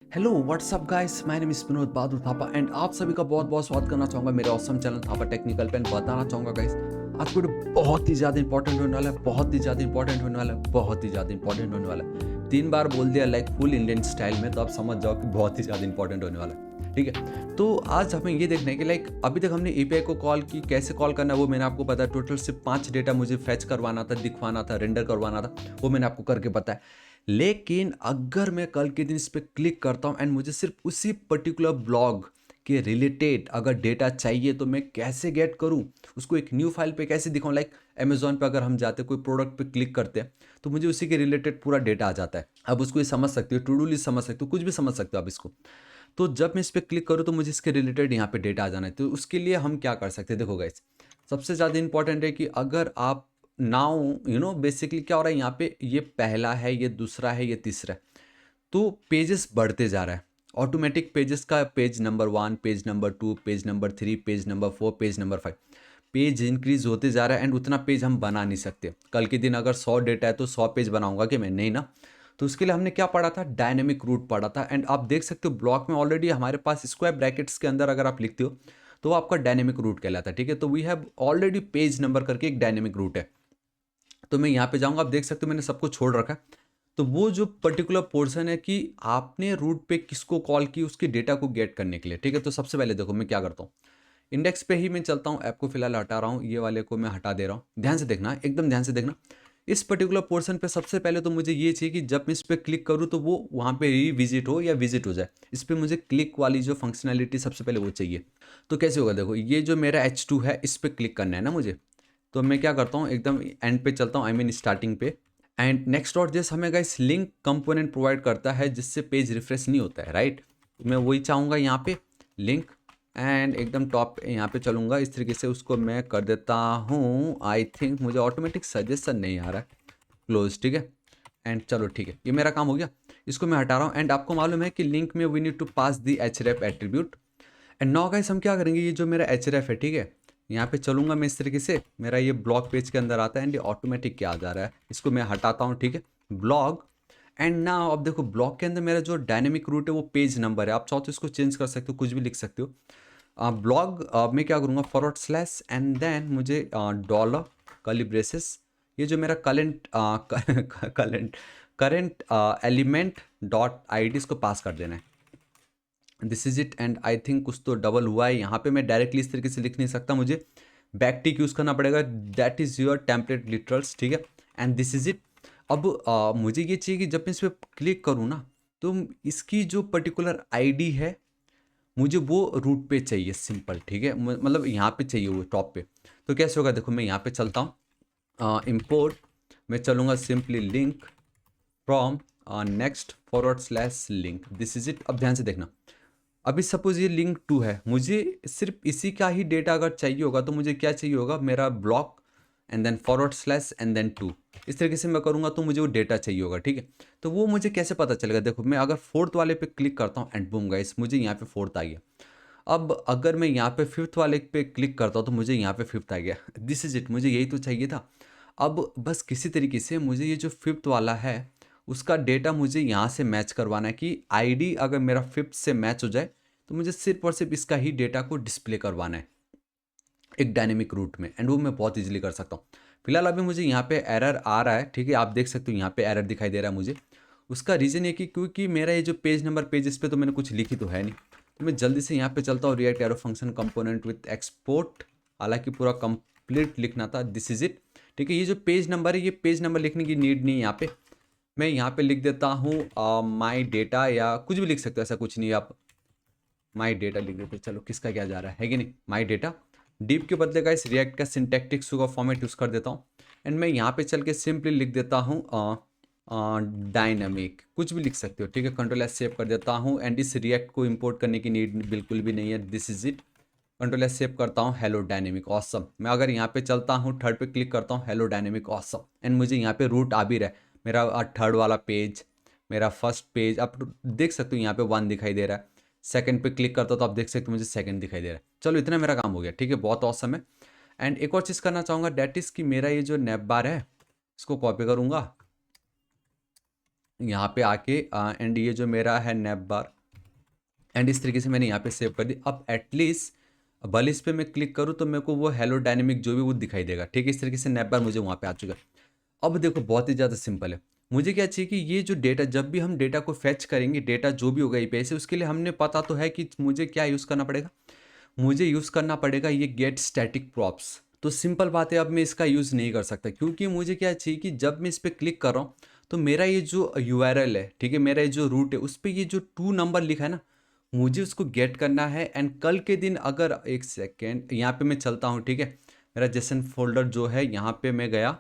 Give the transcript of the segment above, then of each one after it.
Hello what's up guys, my name is Vinod Bahadur Thapa and आप सभी का बहुत बहुत स्वागत करना चाहूँगा मेरे ऑसम चैनल थापा टेक्निकल पे। बताना चाहूँगा गाइस, आज का वीडियो बहुत ही ज़्यादा इंपॉर्टेंट होने वाला है, बहुत ही ज़्यादा इंपॉर्टेंट होने वाला है, बहुत ही ज़्यादा इंपॉर्टेंट होने वाला है। 3 बार बोल दिया लाइक फुल इंडियन स्टाइल में, तो आप समझ जाओ कि बहुत ही ज़्यादा इंपॉर्टेंट होने वाला है। ठीक है, तो आज हमें ये देखना है कि लाइक अभी तक हमने एपीआई को कॉल की, कैसे कॉल करना है वो मैंने आपको बताया। टोटल सिर्फ 5 डेटा मुझे फैच करवाना था, दिखवाना था, रेंडर करवाना था, वो मैंने आपको करके बताया। लेकिन अगर मैं कल के दिन इस पे क्लिक करता हूँ एंड मुझे सिर्फ उसी पर्टिकुलर ब्लॉग के रिलेटेड अगर डेटा चाहिए, तो मैं कैसे गेट करूँ उसको, एक न्यू फाइल पे कैसे दिखाऊँ। लाइक अमेजोन पे अगर हम जाते कोई प्रोडक्ट पे क्लिक करते हैं तो मुझे उसी के रिलेटेड पूरा डेटा आ जाता है। अब उसको ये समझ सकते हो, टू डू लिस्ट समझ सकते हो, कुछ भी समझ सकते हो आप इसको। तो जब मैं इस पर क्लिक करूँ तो मुझे इसके रिलेटेड यहाँ पे डेटा आ जाना है। तो उसके लिए हम क्या कर सकते हैं, देखो गाइस, सबसे ज़्यादा इंपॉर्टेंट है कि अगर आप नाउ बेसिकली क्या हो रहा है यहाँ पे, ये पहला है, ये दूसरा है, ये तीसरा है, तो पेजेस बढ़ते जा रहा है ऑटोमेटिक। पेजेस का page number 1, page number 2, page number 3, page number 4, page number 5, page increase होते जा रहा है। एंड उतना पेज हम बना नहीं सकते। कल के दिन अगर 100 डेटा है तो 100 पेज बनाऊंगा कि मैं, नहीं ना। तो उसके लिए हमने क्या पढ़ा था, डायनेमिक रूट पढ़ा था। एंड आप देख सकते हो ब्लॉक में ऑलरेडी हमारे पास स्क्वायर ब्रैकेट्स के अंदर अगर आप लिखते हो तो वो आपका डायनेमिक रूट कहलाता है। ठीक है, तो we have already page number करके एक डायनेमिक रूट है। तो मैं यहाँ पे जाऊँगा, आप देख सकते हो मैंने सबको छोड़ रखा है। तो वो जो पर्टिकुलर पोर्शन है कि आपने रूट पे किसको कॉल की, उसके डेटा को गेट करने के लिए। ठीक है, तो सबसे पहले देखो मैं क्या करता हूँ, इंडेक्स पे ही मैं चलता हूँ। ऐप को फिलहाल हटा रहा हूँ, ये वाले को मैं हटा दे रहा हूँ। ध्यान से देखना, एकदम ध्यान से देखना। इस पर्टिकुलर पोर्शन पे सबसे पहले तो मुझे ये चाहिए कि जब मैं इस पर क्लिक करूँ तो वो वहाँ पे रिविजिट हो या विजिट हो जाए। इस पर मुझे क्लिक वाली जो फंक्शनैलिटी सबसे पहले वो चाहिए। तो कैसे होगा, देखो ये जो मेरा H2 है, इस पर क्लिक करना है ना मुझे। तो मैं क्या करता हूँ, एकदम एंड पे चलता हूँ, आई मीन स्टार्टिंग पे। एंड नेक्स्ट डॉट जेस हमें गाइस लिंक कंपोनेंट प्रोवाइड करता है जिससे पेज रिफ्रेश नहीं होता है, राइट। मैं वही चाहूँगा यहाँ पे, लिंक। एंड एकदम टॉप यहाँ पे चलूँगा, इस तरीके से उसको मैं कर देता हूँ। आई थिंक मुझे ऑटोमेटिक सजेशन नहीं आ रहा है, क्लोज। ठीक है, एंड चलो ठीक है, ये मेरा काम हो गया। इसको मैं हटा रहा हूँ। एंड आपको मालूम है कि लिंक में we need to pass the href attribute. And now guys हम क्या करेंगे, ये जो मेरा href है, ठीक है, यहाँ पे चलूंगा मैं इस तरीके से, मेरा ये ब्लॉग पेज के अंदर आता है। एंड ये ऑटोमेटिक क्या आ जा रहा है, इसको मैं हटाता हूँ। ठीक है, ब्लॉग। एंड ना अब देखो ब्लॉग के अंदर मेरा जो डायनेमिक रूट है वो पेज नंबर है। आप चाहो तो इसको चेंज कर सकते हो, कुछ भी लिख सकते हो। ब्लॉग मैं क्या करूँगा, फॉरवर्ड स्लैश एंड देन मुझे डॉलर कर्ली ब्रेसेस, ये जो मेरा current current current element dot I D, इसको पास कर देना है। This is it. And I think कुछ तो डबल हुआ है यहाँ पे, मैं डायरेक्टली इस तरीके से लिख नहीं सकता, मुझे बैक टिक यूज़ करना पड़ेगा। That is your template literals. ठीक है, एंड दिस इज इट। अब मुझे ये चाहिए कि जब मैं इस पर क्लिक करूँ ना, तो इसकी जो पर्टिकुलर आईडी है मुझे वो रूट पे चाहिए, सिंपल। ठीक है, मतलब यहाँ पे चाहिए वो टॉप पे। तो कैसे होगा, देखो मैं यहाँ पे चलता हूँ, इम्पोर्ट, मैं चलूँगा simply link from next forward slash link, this is it. अब ध्यान से देखना, अभी सपोज ये लिंक 2 है, मुझे सिर्फ इसी का ही डेटा अगर चाहिए होगा तो मुझे क्या चाहिए होगा, मेरा block and then forward slash and then 2। इस तरीके से मैं करूँगा तो मुझे वो डेटा चाहिए होगा। ठीक है, तो वो मुझे कैसे पता चलेगा, देखो मैं अगर फोर्थ वाले पे क्लिक करता हूँ एंड बूम गाइस, मुझे यहाँ पे फोर्थ आ गया। अब अगर मैं यहाँ पे फिफ्थ वाले पे क्लिक करता हूँ तो मुझे यहाँ पे फिफ्थ आ गया। दिस इज इट, मुझे यही तो चाहिए था। अब बस किसी तरीके से मुझे ये जो फिफ्थ वाला है उसका डेटा मुझे यहाँ से मैच करवाना है कि आईडी अगर मेरा फिफ्थ से मैच हो जाए तो मुझे सिर्फ और सिर्फ इसका ही डेटा को डिस्प्ले करवाना है एक डायनेमिक रूट में। एंड वो मैं बहुत इजीली कर सकता हूँ। फिलहाल अभी मुझे यहाँ पे एरर आ रहा है। ठीक है, आप देख सकते हो यहाँ पे एरर दिखाई दे रहा है मुझे। उसका रीज़न ये कि क्योंकि मेरा ये जो पेज नंबर पेज, इस पर तो मैंने कुछ लिखी तो है नहीं। तो मैं जल्दी से यहाँ पे चलता हूँ, react arrow function component with export, हालांकि पूरा कंप्लीट लिखना था, दिस इज इट। ठीक है, ये जो पेज नंबर है, ये पेज नंबर लिखने की नीड नहीं है यहाँ पे। मैं यहाँ पे लिख देता हूँ माई डेटा, या कुछ भी लिख सकते हो, ऐसा कुछ नहीं है। आप माई डेटा लिख देते, चलो किसका क्या जा रहा है कि नहीं, माई डेटा। डीप के बदले का इस रिएक्ट का सिंटैक्टिक्स का फॉर्मेट यूज़ कर देता हूँ। एंड मैं यहाँ पे चल के सिंपली लिख देता हूँ डायनामिक, कुछ भी लिख सकते हो। ठीक है, कंट्रोल एस सेव कर देता हूँ। एंड इस रिएक्ट को इंपोर्ट करने की नीड बिल्कुल भी नहीं है, this is it. Control S save करता हूँ, हेलो डायनेमिक ऑसम। मैं अगर यहाँ पे चलता हूँ, थर्ड पे क्लिक करता हूँ, हेलो डायनेमिक ऑसम। एंड मुझे यहाँ पे रूट आ भी रहा है, मेरा थर्ड वाला पेज, मेरा फर्स्ट पेज। आप देख सकते हो यहाँ पे 1 दिखाई दे रहा है। सेकंड पे क्लिक करता हो तो आप देख सकते हो मुझे सेकंड दिखाई दे रहा है। चलो इतना मेरा काम हो गया। ठीक है, बहुत औसम है। एंड एक और चीज़ करना चाहूँगा, डैट इज़ कि मेरा ये जो नैप बार है इसको कॉपी करूँगा यहाँ पे आके एंड ये जो मेरा है नैप बार, एंड इस तरीके से मैंने यहाँ पे सेव कर दी। अब एटलीस्ट भले इस पे मैं क्लिक करूँ तो मेरे को वो हेलो डायनेमिक जो भी वो दिखाई देगा, ठीक है। इस तरीके से नैप बार मुझे वहाँ पे आ चुका है। अब देखो बहुत ही ज़्यादा सिंपल है। मुझे क्या चाहिए कि ये जो डेटा, जब भी हम डेटा को फेच करेंगे, डेटा जो भी होगा एपीआई से, उसके लिए हमने पता तो है कि मुझे क्या यूज़ करना पड़ेगा। मुझे यूज़ करना पड़ेगा ये गेट स्टैटिक प्रॉप्स। तो सिंपल बात है, अब मैं इसका यूज़ नहीं कर सकता, क्योंकि मुझे क्या चाहिए कि जब मैं इस पर क्लिक कर रहा हूँ तो मेरा ये जो यूआरएल है, ठीक है, मेरा ये जो रूट है, उस पर ये जो 2 नंबर लिखा है ना, मुझे उसको गेट करना है। एंड कल के दिन अगर, एक सेकेंड यहाँ पे मैं चलता हूँ, ठीक है, मेरा जेसन फोल्डर जो है यहाँ पे मैं गया,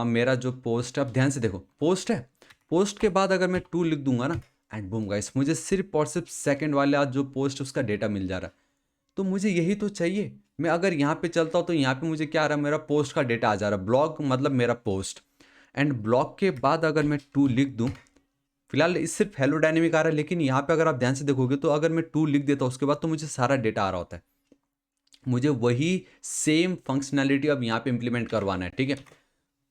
मेरा जो पोस्ट है, अब ध्यान से देखो, पोस्ट है, पोस्ट के बाद अगर मैं 2 लिख दूंगा ना, एंड बूम गाइस, मुझे सिर्फ और सिर्फ सेकंड वाले आज जो पोस्ट उसका डेटा मिल जा रहा है। तो मुझे यही तो चाहिए। मैं अगर यहाँ पे चलता हूँ तो यहाँ पे मुझे क्या आ रहा है, मेरा पोस्ट का डेटा आ जा रहा है, ब्लॉग मतलब मेरा पोस्ट। एंड ब्लॉग के बाद अगर मैं 2 लिख दूँ, फिलहाल इस सिर्फ हेलो डायनेमिक आ रहा है, लेकिन यहाँ पे अगर आप ध्यान से देखोगे तो अगर मैं 2 लिख देता हूँ उसके बाद, तो मुझे सारा डेटा आ रहा होता है। मुझे वही सेम फंक्शनैलिटी अब यहाँ पे इम्प्लीमेंट करवाना है, ठीक है।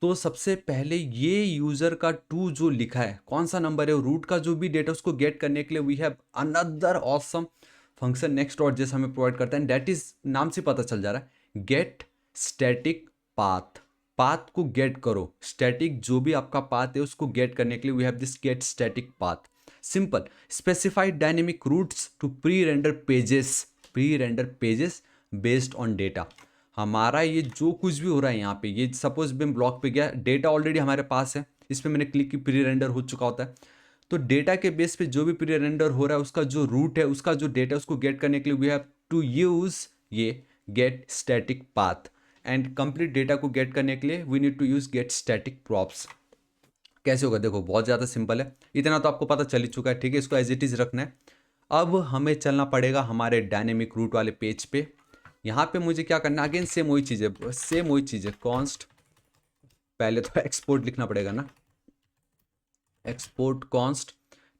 तो सबसे पहले ये यूजर का 2 जो लिखा है, कौन सा नंबर है, रूट का जो भी डेटा, उसको गेट करने के लिए we have another awesome function next dot JS हमें प्रोवाइड करता है। दैट इज, नाम से पता चल जा रहा है, गेट स्टैटिक पाथ। पाथ को गेट करो, स्टैटिक जो भी आपका पाथ है उसको गेट करने के लिए we have this get static path. Simple, specified dynamic routes to pre render pages, pre render pages based on data. हमारा ये जो कुछ भी हो रहा है यहाँ पे, ये सपोज मैं ब्लॉक पे गया, डेटा ऑलरेडी हमारे पास है, इस पे मैंने क्लिक की, प्री रेंडर हो चुका होता है। तो डेटा के बेस पे जो भी प्री रेंडर हो रहा है, उसका जो रूट है, उसका जो डेटा, उसको गेट करने के लिए वी हैव टू यूज ये get static path. And complete data को गेट करने के लिए we need to use get static props. कैसे होगा देखो, बहुत ज़्यादा सिंपल है, इतना तो आपको पता चल ही चुका है, ठीक है। इसको एज इट इज़ रखना है। अब हमें चलना पड़ेगा हमारे डायनेमिक रूट वाले पेज पे। यहाँ पे मुझे क्या करना है, अगेन सेम वही चीज़ है, सेम वही चीज़ है, कॉन्स्ट, पहले तो एक्सपोर्ट लिखना पड़ेगा ना, एक्सपोर्ट कॉन्स्ट,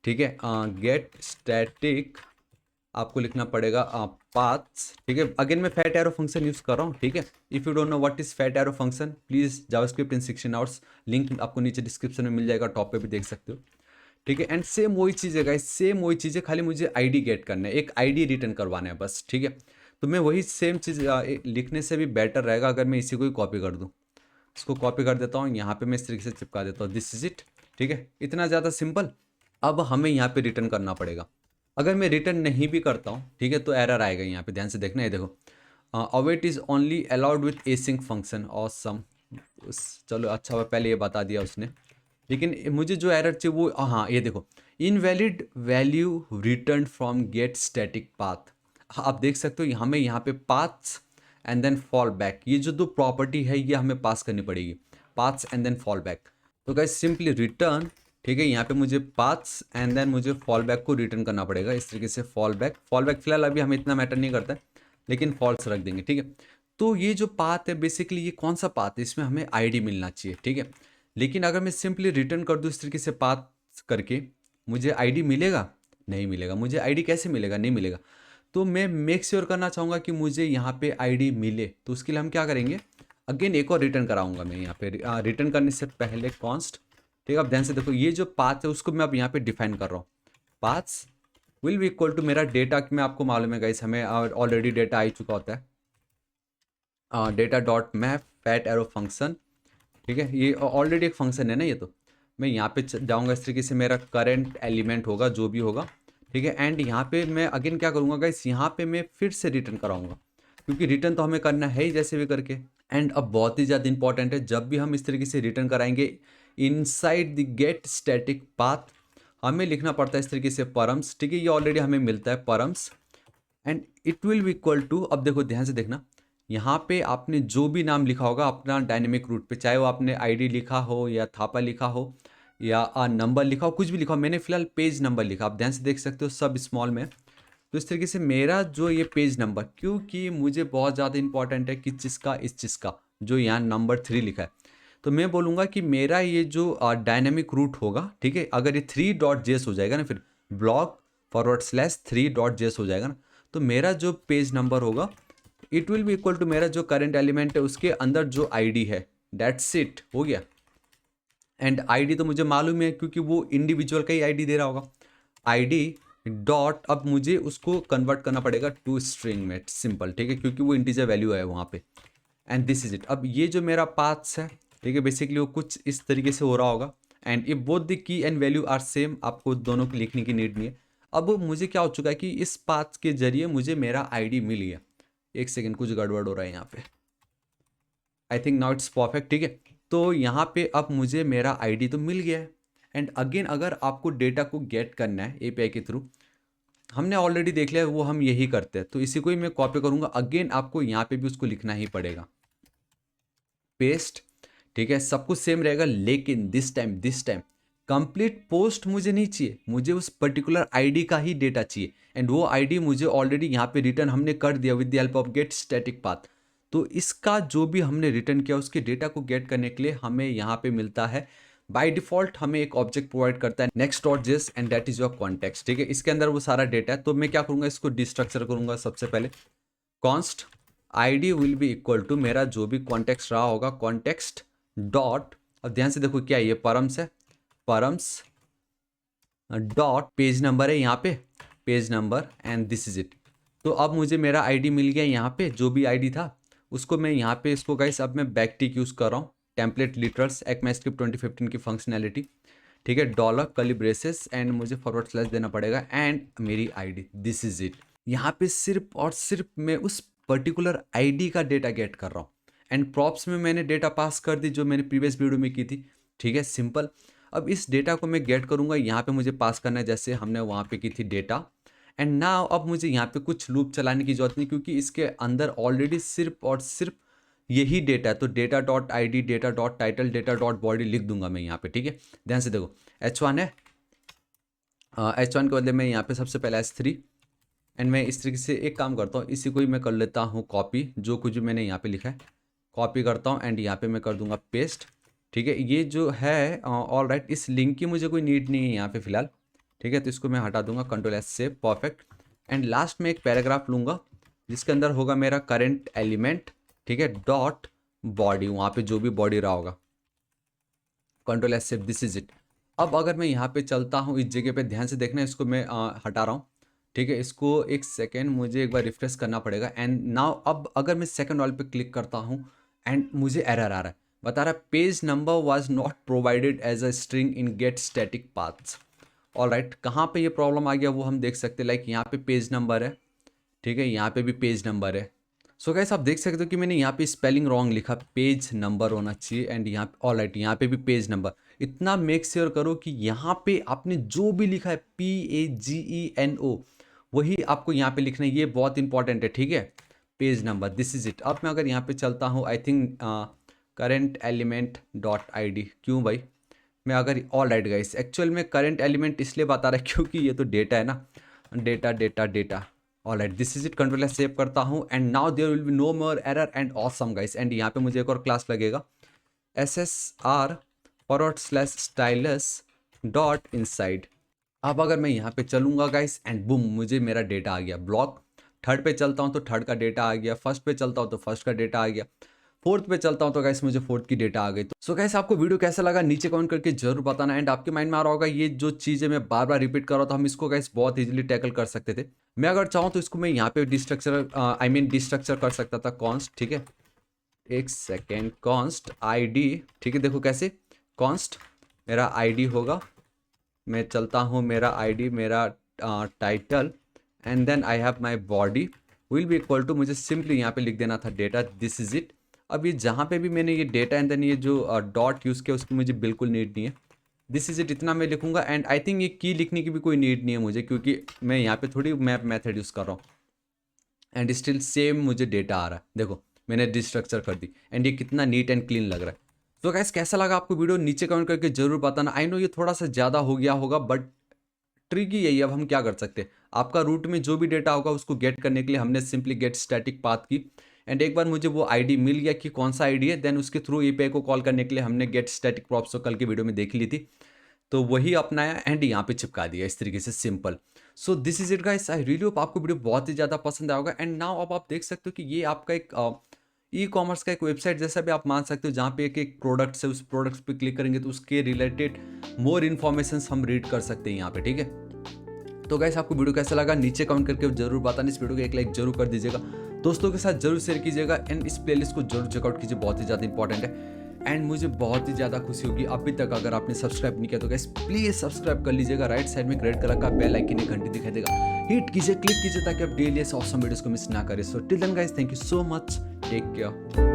ठीक है। गेट स्टैटिक आपको लिखना पड़ेगा पाथ्स, ठीक है। अगेन मैं फैट एरो फंक्शन यूज़ कर रहा हूँ, ठीक है। If you don't know what is fat arrow function, please JavaScript in 16 hours, link आपको नीचे डिस्क्रिप्शन में मिल जाएगा, टॉप पे भी देख सकते हो, ठीक है। एंड सेम वही चीज़ है गाइस, सेम वही चीज़ है, खाली मुझे आईडी गेट करना है, एक आईडी रिटर्न करवाना है बस, ठीक है। तो मैं वही सेम चीज़ लिखने से भी बेटर रहेगा अगर मैं इसी को ही कॉपी कर दूँ। इसको कॉपी कर देता हूँ, यहाँ पे मैं इस तरीके से चिपका देता हूँ, दिस इज इट, ठीक है। इतना ज़्यादा सिंपल। अब हमें यहाँ पे रिटर्न करना पड़ेगा। अगर मैं रिटर्न नहीं भी करता हूँ, ठीक है, तो एरर आएगा यहाँ पे, ध्यान से देखना है, देखो, await is only allowed with async function और सम। चलो अच्छा हुआ पहले ये बता दिया उसने, लेकिन मुझे जो एरर चाहिए वो, हाँ ये देखो, invalid value return from get static path. आप देख सकते हो हमें यहाँ पे paths and then fall back, ये जो दो प्रॉपर्टी है ये हमें पास करनी पड़ेगी, paths and then fall back. तो गाइस सिंपली रिटर्न, ठीक है, यहाँ पे मुझे पाथ्स एंड देन मुझे फॉल बैक को रिटर्न करना पड़ेगा, इस तरीके से फॉल बैक। फॉल बैक फिलहाल अभी हमें इतना मैटर नहीं करता है, लेकिन फॉल्स रख देंगे, ठीक है। तो ये जो पाथ है बेसिकली, ये कौन सा पाथ है, इसमें हमें आईडी मिलना चाहिए, ठीक है। लेकिन अगर मैं सिंपली रिटर्न कर दूँ इस तरीके से पाथ करके, मुझे आईडी मिलेगा, नहीं मिलेगा। मुझे आईडी कैसे मिलेगा, नहीं मिलेगा। तो मैं मेक श्योर करना चाहूँगा कि मुझे यहाँ पे आईडी मिले, तो उसके लिए हम क्या करेंगे, अगेन एक और रिटर्न कराऊंगा मैं यहाँ पे। रिटर्न करने से पहले कॉन्स्ट, ठीक है। अब ध्यान से देखो, ये जो पाथ है उसको मैं अब यहाँ पे डिफाइन कर रहा हूँ, paths will be equal to मेरा डेटा, कि मैं आपको मालूम है गाइस, हमें ऑलरेडी डेटा आ ही चुका होता है, data dot map fat arrow function, ठीक है। ये ऑलरेडी एक फंक्शन है ना ये, तो मैं यहाँ पे जाऊँगा, इस तरीके से मेरा करंट एलिमेंट होगा जो भी होगा, ठीक है। एंड यहाँ पे मैं अगेन क्या करूँगा गाइस, यहाँ पे मैं फिर से रिटर्न कराऊंगा, क्योंकि रिटर्न तो हमें करना है ही जैसे भी करके। एंड अब बहुत ही ज़्यादा इंपॉर्टेंट है, जब भी हम इस तरीके से रिटर्न कराएंगे inside the get static path, हमें लिखना पड़ता है इस तरीके से परम्स, ठीक है। ये ऑलरेडी हमें मिलता है params, and it will be equal to, अब देखो ध्यान से देखना, यहाँ पे आपने जो भी नाम लिखा होगा अपना डायनेमिक रूट पे, चाहे वो आपने आईडी लिखा हो या थापा लिखा हो या नंबर लिखा हो, कुछ भी लिखा हो, मैंने फिलहाल पेज नंबर लिखा, आप ध्यान से देख सकते हो सब स्मॉल में। तो इस तरीके से मेरा जो ये पेज नंबर, क्योंकि मुझे बहुत ज़्यादा इंपॉर्टेंट है कि चीज़ का, इस चीज़ का जो यहाँ नंबर 3 लिखा है, तो मैं बोलूँगा कि मेरा ये जो डायनेमिक रूट होगा, ठीक है, अगर ये 3.js हो जाएगा ना, फिर ब्लॉक /3.js हो जाएगा ना, तो मेरा जो पेज नंबर होगा it will be equal to मेरा जो करंट एलिमेंट है उसके अंदर जो आईडी है, दैट्स इट, हो गया। एंड आईडी तो मुझे मालूम है क्योंकि वो इंडिविजुअल का ही आईडी दे रहा होगा। आईडी डॉट, अब मुझे उसको कन्वर्ट करना पड़ेगा टू स्ट्रिंग में, सिंपल, ठीक है, क्योंकि वो इंटीजर वैल्यू है वहाँ पे। And this is it. अब ये जो मेरा पाथ्स है, ठीक है, बेसिकली वो कुछ इस तरीके से हो रहा होगा। And if both the key and value are same, आपको दोनों को लिखने की नीड नहीं है। अब मुझे क्या हो चुका है कि इस पाथ के जरिए मुझे मेरा आईडी मिल गया। एक सेकेंड, कुछ गड़बड़ हो रहा है यहाँ पे। I think now it's perfect, ठीक है। तो यहाँ पे अब मुझे मेरा आईडी तो मिल गया है। एंड अगेन अगर आपको डेटा को गेट करना है एपीआई के थ्रू, हमने ऑलरेडी देख लिया वो हम यही करते हैं, तो इसी को ही मैं कॉपी करूँगा। अगेन आपको यहाँ पे भी उसको लिखना ही पड़ेगा, पेस्ट, ठीक है, सब कुछ सेम रहेगा, लेकिन दिस टाइम कंप्लीट पोस्ट मुझे नहीं चाहिए, मुझे उस पर्टिकुलर आईडी का ही डेटा चाहिए। एंड वो आईडी मुझे ऑलरेडी यहाँ पे रिटर्न हमने कर दिया with the help of get static path. तो इसका जो भी हमने रिटर्न किया उसके डेटा को गेट करने के लिए हमें यहाँ पे मिलता है, बाय डिफॉल्ट हमें एक ऑब्जेक्ट प्रोवाइड करता है next.js and that is your context, ठीक है। इसके अंदर वो सारा डेटा है। तो मैं क्या करूँगा, इसको डिस्ट्रक्चर करूँगा। सबसे पहले const ID will be equal to मेरा जो भी कॉन्टेक्स्ट रहा होगा, कॉन्टेक्स्ट डॉट, अब ध्यान से देखो क्या ये परम्स है, परम्स डॉट पेज नंबर है यहाँ पे, page number, and this is it. तो अब मुझे मेरा आईडी मिल गया यहाँ पे, जो भी आईडी था उसको मैं यहाँ पे, इसको गाइस अब मैं बैकटिक यूज़ कर रहा हूँ, टेम्पलेट लिटरल्स ECMAScript 2015 की फंक्शनैलिटी, ठीक है, डॉलर कर्ली ब्रेसेस, एंड मुझे फॉरवर्ड स्लैश देना पड़ेगा, एंड मेरी आईडी, दिस इज इट। यहाँ पे सिर्फ और सिर्फ मैं उस पर्टिकुलर आईडी का डेटा गेट कर रहा हूँ। एंड प्रॉप्स में मैंने डेटा पास कर दी जो मैंने प्रीवियस वीडियो में की थी, ठीक है, सिंपल। अब इस डेटा को मैं गेट करूँगा, यहाँ पे मुझे पास करना है जैसे हमने वहाँ पे की थी डेटा। एंड नाउ अब मुझे यहाँ पे कुछ लूप चलाने की जरूरत नहीं, क्योंकि इसके अंदर ऑलरेडी सिर्फ और सिर्फ यही डेटा है। तो data dot I D, data dot title, data dot body लिख दूंगा मैं यहाँ पे, ठीक है। ध्यान से देखो, H1 है, H1 के बदले मैं यहाँ पे सबसे पहले H3, एंड मैं इस तरीके से एक काम करता हूँ, इसी को ही मैं कर लेता हूँ कॉपी, जो कुछ भी मैंने यहाँ पे लिखा है कॉपी करता हूँ, एंड यहाँ पे मैं कर दूंगा पेस्ट, ठीक है। ये जो है ऑल राइट, इस लिंक की मुझे कोई नीड नहीं है यहाँ पे फिलहाल, ठीक है, तो इसको मैं हटा दूंगा, Ctrl+S से, परफेक्ट। एंड लास्ट में एक पैराग्राफ लूँगा जिसके अंदर होगा मेरा करंट एलिमेंट, ठीक है, डॉट बॉडी, वहाँ पे जो भी बॉडी रहा होगा, Ctrl+S से, दिस इज इट। अब अगर मैं यहाँ पे चलता हूँ इस जगह पे, ध्यान से देखना, इसको मैं हटा रहा हूँ, ठीक है। इसको एक सेकेंड मुझे एक बार रिफ्रेश करना पड़ेगा। एंड नाउ अब अगर मैं सेकंड वाले पे क्लिक करता हूँ एंड मुझे एरर आ रहा है, बता रहा है page number was not provided as a string in get static paths. All right, कहाँ पे ये प्रॉब्लम आ गया वो हम देख सकते हैं, लाइक यहाँ पे पेज नंबर है, ठीक है, यहाँ पे भी पेज नंबर है। सो गाइस आप देख सकते हो कि मैंने यहाँ पे स्पेलिंग रॉन्ग लिखा, पेज नंबर होना चाहिए, एंड यहाँ पे ऑल राइट, यहाँ पे भी पेज नंबर। इतना मेक श्योर करो कि यहाँ पे आपने जो भी लिखा है PAGENO वही आपको यहाँ पे लिखना है, ये बहुत इंपॉर्टेंट है, ठीक है, page number, this is it. अब मैं अगर यहाँ पे चलता हूँ, I think current element dot I D, क्यों भाई, मैं अगर ऑल राइट गाइस, एक्चुअल में करंट एलिमेंट इसलिए बता रहा है क्योंकि ये तो डेटा है ना, data data data, all right, this is it. Ctrl+S save करता हूँ, and now there will be no more error and awesome guys. And यहाँ पे मुझे एक और क्लास लगेगा, SSR/stylus डॉट इनसाइड। अब अगर मैं यहाँ पे चलूँगा गाइस, एंड बूम, मुझे मेरा डेटा आ गया, ब्लॉक। थर्ड पे चलता हूँ तो थर्ड का डेटा आ गया, फर्स्ट पे चलता हूँ तो फर्स्ट का डेटा आ गया, फोर्थ पे चलता हूँ तो गाइस मुझे फोर्थ की डेटा आ गई। तो सो गाइस आपको वीडियो कैसा लगा नीचे कमेंट करके जरूर बताना। एंड आपके माइंड में आ रहा होगा ये जो चीज़ें मैं बार बार रिपीट कर रहा था, हम इसको गाइस बहुत इजीली टैकल कर सकते थे। मैं अगर चाहूँ तो इसको मैं यहाँ पे डिस्ट्रक्चर कर सकता था, कॉन्स्ट, ठीक है, एक सेकेंड, कॉन्स्ट ID, ठीक है, देखो कैसे, कॉन्स्ट मेरा ID होगा, मैं चलता हूँ, मेरा ID, मेरा title, and then I have my body will be equal to, मुझे सिंपली यहाँ पे लिख देना था डेटा, दिस इज इट। अब ये जहाँ पे भी मैंने ये डेटा एंड देन ये जो डॉट यूज़ किया उसकी मुझे बिल्कुल नीड नहीं है, दिस इज इट, इतना मैं लिखूंगा। एंड आई थिंक ये की लिखने की भी कोई नीड नहीं है मुझे, क्योंकि मैं यहाँ पे थोड़ी मैप मेथड यूज़ कर रहा हूँ, एंड स्टिल सेम मुझे डेटा आ रहा है, देखो मैंने डिस्ट्रक्चर कर दी, एंड ये कितना नीट एंड क्लीन लग रहा है। तो गाइस कैसा लगा आपको वीडियो नीचे कमेंट करके जरूर बताना। आई नो ये थोड़ा सा ज़्यादा हो गया होगा, बट ट्रिक ही यही, अब हम क्या कर सकते हैं, आपका रूट में जो भी डेटा होगा उसको गेट करने के लिए हमने सिंपली गेट स्टैटिक पाथ की। एंड एक बार मुझे वो आईडी मिल गया कि कौन सा आईडी है, देन उसके थ्रू एपीआई को कॉल करने के लिए हमने गेट स्टैटिक प्रॉप्स तो कल की वीडियो में देख ली थी, तो वही अपनाया एंड यहाँ पे चिपका दिया इस तरीके से, simple. So this is it guys, I really hope आपको वीडियो बहुत ही ज़्यादा पसंद आएगा। एंड नाउ अब आप देख सकते हो कि ये आपका एक ई कॉमर्स का एक वेबसाइट जैसा भी आप मान सकते हो, जहाँ पे एक एक प्रोडक्ट्स है, उस प्रोडक्ट्स पे क्लिक करेंगे तो उसके रिलेटेड मोर इन्फॉर्मेशन हम रीड कर सकते हैं यहाँ पे, ठीक है। तो गाइस आपको वीडियो कैसा लगा नीचे कमेंट करके जरूर बताना, इस वीडियो को एक लाइक जरूर कर दीजिएगा, दोस्तों के साथ जरूर शेयर कीजिएगा एंड इस प्लेलिस्ट को जरूर चेकआउट कीजिए, बहुत ही ज़्यादा इंपॉर्टेंट है। एंड मुझे बहुत ही ज़्यादा खुशी होगी अभी तक अगर आपने सब्सक्राइब नहीं किया तो गाइस प्लीज़ सब्सक्राइब कर लीजिएगा। राइट साइड में एक रेड कलर का बेल आइकन एक घंटी दिखाई देगा, हिट कीजिए, क्लिक कीजिए ताकि आप डेली ऐसे ऑसम वीडियोस को मिस ना करें। So till then guys, thank you so much, take care.